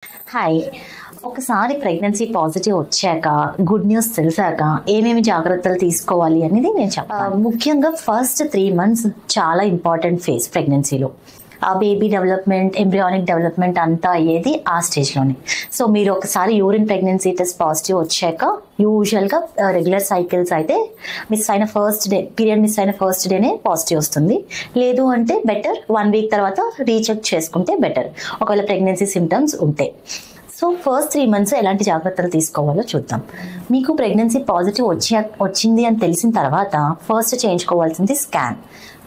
Hi. ఒకసారి pregnancy positive వచ్చాక, good news తెలిసాక ఏమేమి జాగ్రత్తలు తీసుకోవాలి అనేది నేను చెప్తాను. ముఖ్యంగా ఫస్ట్ 3 months చాలా ఇంపార్టెంట్ ఫేజ్ ప్రెగ్నెన్సీలో. ఆ బేబీ డెవలప్మెంట్, ఎంబ్రియానిక్ డెవలప్మెంట్ అంతా అయ్యేది ఆ స్టేజ్లోనే. సో మీరు ఒకసారి యూరిన్ ప్రెగ్నెన్సీ టెస్ట్ పాజిటివ్ వచ్చాక యూజువల్గా రెగ్యులర్ సైకిల్స్ అయితే పీరియడ్ మిస్ అయిన ఫస్ట్ డేనే పాజిటివ్ వస్తుంది. లేదు అంటే బెటర్ 1 week తర్వాత రీచెక్ చేసుకుంటే బెటర్, ఒకవేళ ప్రెగ్నెన్సీ సిమ్టమ్స్ ఉంటే. సో ఫస్ట్ 3 months ఎలాంటి జాగ్రత్తలు తీసుకోవాలో చూద్దాం. మీకు ప్రెగ్నెన్సీ పాజిటివ్ వచ్చింది అని తెలిసిన తర్వాత ఫస్ట్ చేయించుకోవాల్సింది స్కాన్.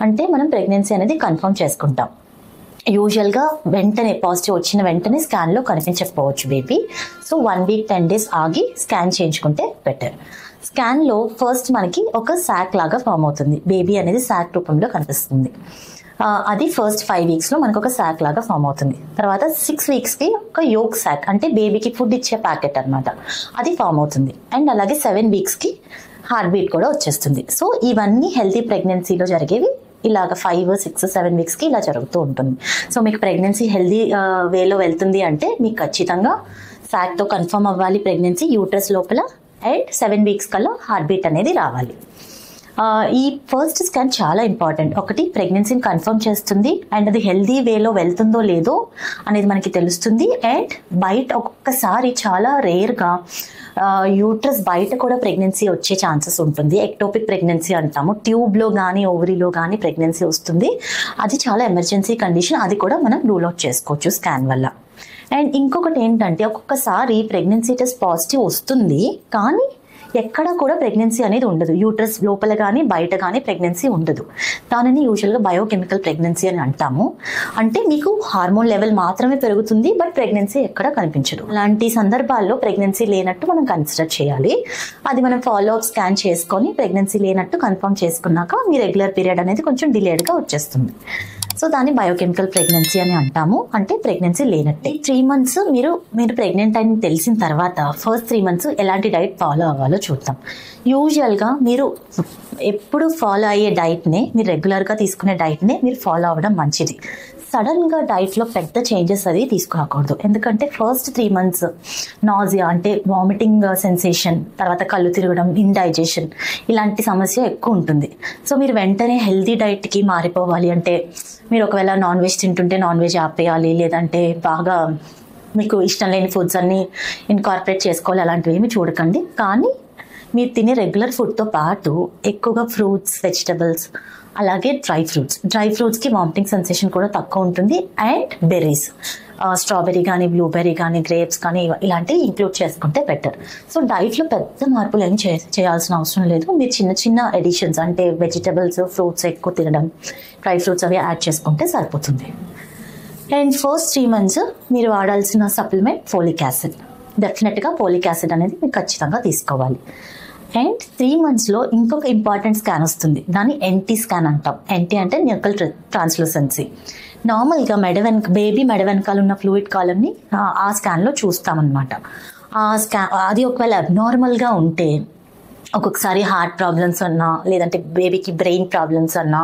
అంటే మనం ప్రెగ్నెన్సీ అనేది కన్ఫర్మ్ చేసుకుంటాం. యూజువల్గా వెంటనే పాజిటివ్ వచ్చిన వెంటనే స్కాన్లో కనిపించకపోవచ్చు బేబీ. సో 1 week 10 days ఆగి స్కాన్ చేయించుకుంటే బెటర్. స్కాన్లో ఫస్ట్ మనకి ఒక శాక్ లాగా ఫామ్ అవుతుంది. బేబీ అనేది శాక్ రూపంలో కనిపిస్తుంది. అది ఫస్ట్ 5 weeksలో మనకు ఒక శాక్ లాగా ఫామ్ అవుతుంది. తర్వాత 6 weeksకి ఒక యోక్ శాక్, అంటే బేబీకి ఫుడ్ ఇచ్చే ప్యాకెట్ అనమాట, అది ఫామ్ అవుతుంది. అండ్ అలాగే 7 weeksకి హార్ట్ బీట్ కూడా వచ్చేస్తుంది. సో ఇవన్నీ హెల్తీ ప్రెగ్నెన్సీలో జరిగేవి. ఇలాగ 5, 6, 7 weeksకి ఇలా జరుగుతూ ఉంటుంది. సో మీకు ప్రెగ్నెన్సీ హెల్దీ వేలో వెళ్తుంది అంటే మీకు ఖచ్చితంగా శాక్తో కన్ఫర్మ్ అవ్వాలి ప్రెగ్నెన్సీ యూట్రస్ లోపల. అండ్ 7 weeks కల్లా హార్ట్ బీట్ అనేది రావాలి. ఈ ఫస్ట్ స్కాన్ చాలా ఇంపార్టెంట్. ఒకటి, ప్రెగ్నెన్సీని కన్ఫర్మ్ చేస్తుంది అండ్ అది హెల్దీ వేలో వెళ్తుందో లేదో అనేది మనకి తెలుస్తుంది. అండ్ బయట ఒక్కొక్కసారి చాలా రేర్గా యూట్రస్ బయట కూడా ప్రెగ్నెన్సీ వచ్చే ఛాన్సెస్ ఉంటుంది. ఎక్టోపిక్ ప్రెగ్నెన్సీ అంటాము. ట్యూబ్లో కానీ ఓవరీలో కానీ ప్రెగ్నెన్సీ వస్తుంది. అది చాలా ఎమర్జెన్సీ కండిషన్. అది కూడా మనం రూల్ అవుట్ చేసుకోవచ్చు స్కాన్ వల్ల. అండ్ ఇంకొకటి ఏంటంటే, ఒక్కొక్కసారి ప్రెగ్నెన్సీ టెస్ట్ పాజిటివ్ వస్తుంది కానీ ఎక్కడ కూడా ప్రెగ్నెన్సీ అనేది ఉండదు. యూట్రస్ లోపల కానీ బయట కానీ ప్రెగ్నెన్సీ ఉండదు. దానిని యూజువల్గా బయోకెమికల్ ప్రెగ్నెన్సీ అని అంటాము. అంటే మీకు హార్మోన్ లెవెల్ మాత్రమే పెరుగుతుంది బట్ ప్రెగ్నెన్సీ ఎక్కడ కనిపించదు. అలాంటి సందర్భాల్లో ప్రెగ్నెన్సీ లేనట్టు మనం కన్సిడర్ చేయాలి. అది మనం ఫాలో అప్ స్కాన్ చేసుకొని ప్రెగ్నెన్సీ లేనట్టు కన్ఫర్మ్ చేసుకున్నాక మీ రెగ్యులర్ పీరియడ్ అనేది కొంచెం డిలేడ్గా వచ్చేస్తుంది. సో దాన్ని బయోకెమికల్ ప్రెగ్నెన్సీ అని అంటాము. అంటే ప్రెగ్నెన్సీ లేనట్టే. 3 months మీరు ప్రెగ్నెంట్ అని తెలిసిన తర్వాత ఫస్ట్ 3 months ఎలాంటి డైట్ ఫాలో అవ్వాలో చూద్దాం. యూజువల్గా మీరు ఎప్పుడు ఫాలో అయ్యే డైట్నే, మీరు రెగ్యులర్గా తీసుకునే డైట్నే మీరు ఫాలో అవ్వడం మంచిది. సడన్గా డైట్లో పెద్ద చేంజెస్ అది తీసుకురాకూడదు. ఎందుకంటే ఫస్ట్ 3 months నాజియా అంటే వామిటింగ్ సెన్సేషన్, తర్వాత కళ్ళు తిరగడం, ఇండైజెషన్ ఇలాంటి సమస్య ఎక్కువ ఉంటుంది. సో మీరు వెంటనే హెల్దీ డైట్కి మారిపోవాలి అంటే, మీరు ఒకవేళ నాన్ వెజ్ తింటుంటే నాన్ వెజ్ ఆపేయాలి, లేదంటే బాగా మీకు ఇష్టం లేని ఫుడ్స్ అన్నీ ఇన్కార్పొరేట్ చేసుకోవాలి, అలాంటివి ఏమి చూడకండి. కానీ మీరు తినే రెగ్యులర్ ఫుడ్తో పాటు ఎక్కువగా ఫ్రూట్స్, వెజిటబుల్స్, అలాగే డ్రై ఫ్రూట్స్కి వామిటింగ్ సెన్సేషన్ కూడా తక్కువ ఉంటుంది. అండ్ బెర్రీస్, స్ట్రాబెర్రీ కానీ, బ్లూబెర్రీ కానీ, గ్రేప్స్ కానీ ఇలాంటివి ఇంక్లూడ్ చేసుకుంటే బెటర్. సో డైట్లో పెద్ద మార్పులు ఏం చేయాల్సిన అవసరం లేదు. మీరు చిన్న చిన్న ఎడిషన్స్ అంటే వెజిటబుల్స్, ఫ్రూట్స్ ఎక్కువ తినడం, డ్రై ఫ్రూట్స్ అవి యాడ్ చేసుకుంటే సరిపోతుంది. అండ్ ఫస్ట్ 3 months మీరు వాడాల్సిన సప్లిమెంట్ ఫోలిక్ యాసిడ్. డెఫినెట్గా ఫోలిక్ యాసిడ్ అనేది మీరు ఖచ్చితంగా తీసుకోవాలి. అండ్ 3 monthsలో ఇంకొక ఇంపార్టెంట్ స్కాన్ వస్తుంది. దాన్ని ఎన్టీ స్కాన్ అంటాం. ఎన్టీ అంటే న్యూకల్ ట్రాన్స్లూసెన్సీ. నార్మల్గా బేబీ మెడ వెనకాల ఉన్న ఫ్లూయిడ్ కాలంని ఆ స్కాన్లో చూస్తామన్నమాట. అది ఒకవేళ అబ్నార్మల్గా ఉంటే ఒక్కొక్కసారి హార్ట్ ప్రాబ్లమ్స్ అన్నా, లేదంటే బేబీకి బ్రెయిన్ ప్రాబ్లమ్స్ అన్నా,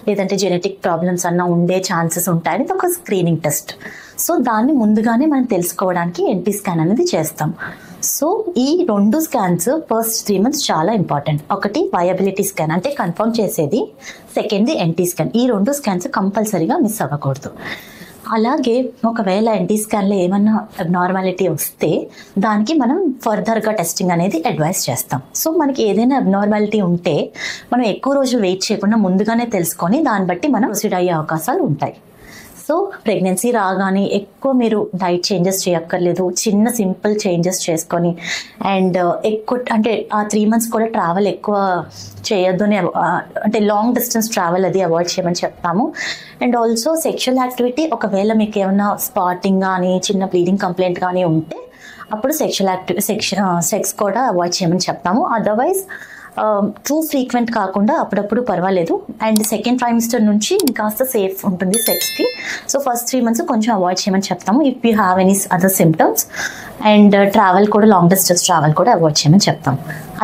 లేదంటే జెనెటిక్ ప్రాబ్లమ్స్ అన్నా ఉండే ఛాన్సెస్ ఉంటాయని ఒక స్క్రీనింగ్ టెస్ట్. సో దాన్ని ముందుగానే మనం తెలుసుకోవడానికి ఎన్టీ స్కాన్ అనేది చేస్తాం. సో ఈ 2 scans ఫస్ట్ 3 months చాలా ఇంపార్టెంట్. ఒకటి వయబిలిటీ స్కాన్ అంటే కన్ఫర్మ్ చేసేది, సెకండ్ది ఎన్టీ స్కాన్. ఈ 2 scans కంపల్సరీగా మిస్ అవ్వకూడదు. అలాగే ఒకవేళ ఎన్టీ స్కాన్లో ఏమన్నా అబ్నార్మాలిటీ వస్తే దానికి మనం ఫర్దర్గా టెస్టింగ్ అనేది అడ్వైస్ చేస్తాం. సో మనకి ఏదైనా అబ్నార్మాలిటీ ఉంటే మనం ఎక్కువ రోజులు వెయిట్ చేయకుండా ముందుగానే తెలుసుకొని దాన్ని బట్టి మనం ప్రొసీడ్ అయ్యే అవకాశాలు ఉంటాయి. సో ప్రెగ్నెన్సీ రాగానే ఎక్కువ మీరు డైట్ చేంజెస్ చేయక్కర్లేదు. చిన్న సింపుల్ చేంజెస్ చేసుకొని అండ్ ఎక్కువ అంటే ఆ 3 months కూడా ట్రావెల్ ఎక్కువ చేయొద్దు అని, అంటే లాంగ్ డిస్టెన్స్ ట్రావెల్ అది అవాయిడ్ చేయమని చెప్తాము. అండ్ ఆల్సో సెక్షువల్ యాక్టివిటీ, ఒకవేళ మీకు ఏమైనా స్పాటింగ్ కానీ చిన్న బ్లీడింగ్ కంప్లైంట్ కానీ ఉంటే అప్పుడు సెక్స్ కూడా అవాయిడ్ చేయమని చెప్తాము. అదర్వైజ్ టూ ఫ్రీక్వెంట్ కాకుండా అప్పుడప్పుడు పర్వాలేదు. అండ్ సెకండ్ ట్రైమిస్టర్ నుంచి కాస్త సేఫ్ ఉంటుంది సెక్స్కి. సో ఫస్ట్ 3 months కొంచెం అవాయిడ్ చేయమని చెప్తాము if you have any other symptoms. And travel కూడా, లాంగ్ డిస్టెన్స్ ట్రావెల్ కూడా అవాయిడ్ చేయమని చెప్తాం.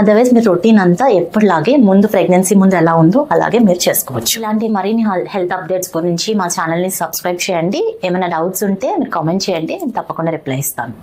అదర్వైజ్ మీరు రొటీన్ అంతా ఎప్పటిలాగే ముందు ప్రెగ్నెన్సీ ముందు ఎలా ఉందో అలాగే మీరు చేసుకోవచ్చు. ఇలాంటి మరిన్ని హెల్త్ అప్డేట్స్ గురించి మా ఛానల్ని సబ్స్క్రైబ్ చేయండి. ఏమైనా డౌట్స్ ఉంటే మీరు కామెంట్ చేయండి, నేను తప్పకుండా రిప్లై ఇస్తాను.